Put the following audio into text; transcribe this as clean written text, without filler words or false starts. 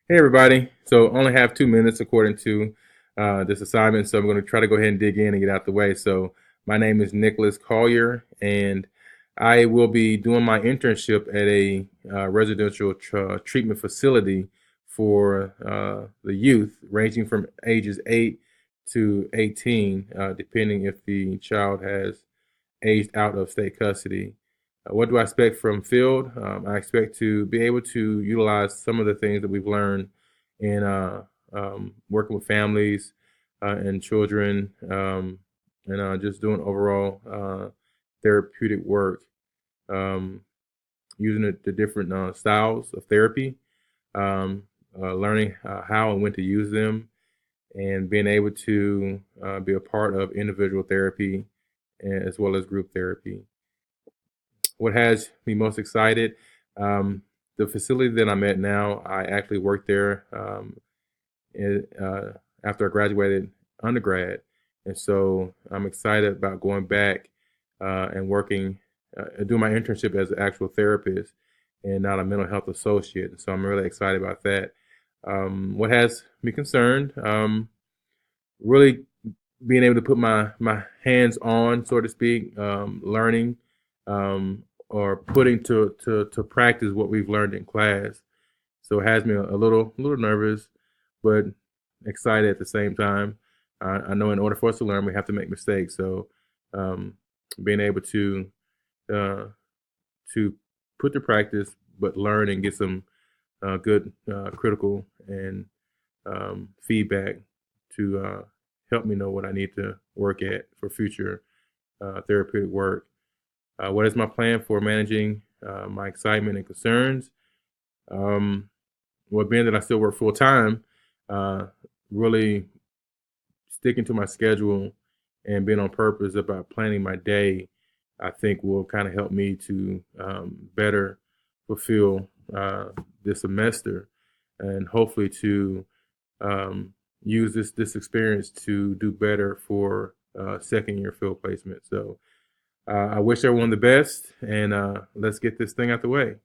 Hey everybody. So only have 2 minutes according to this assignment. So I'm going to try to go ahead and dig in and get out the way. So my name is Nicholas Collier, and I will be doing my internship at a residential treatment facility for the youth, ranging from ages 8 to 18, depending if the child has aged out of state custody. What do I expect from field? I expect to be able to utilize some of the things that we've learned in working with families and children, and just doing overall therapeutic work, um, using the different styles of therapy, um, learning how and when to use them, and being able to be a part of individual therapy as well as group therapy. What has me most excited? Um, the facility that I'm at now, I actually worked there after I graduated undergrad, and so I'm excited about going back and working, doing my internship as an actual therapist and not a mental health associate. So I'm really excited about that. What has me concerned? Really being able to put my hands on, so to speak, learning or putting to practice what we've learned in class. So it has me a little nervous, but excited at the same time. I know in order for us to learn, we have to make mistakes. So um, being able uh, to put to practice, but learn and get some good critical and feedback to help me know what I need to work at for future therapeutic work. What is my plan for managing my excitement and concerns? Um, well, being that I still work full time, uh, really sticking to my schedule and being on purpose about planning my day, I think will kind of help me to better fulfill this semester and hopefully to um, use this experience to do better for second year field placement. So I wish everyone the best, and let's get this thing out the way.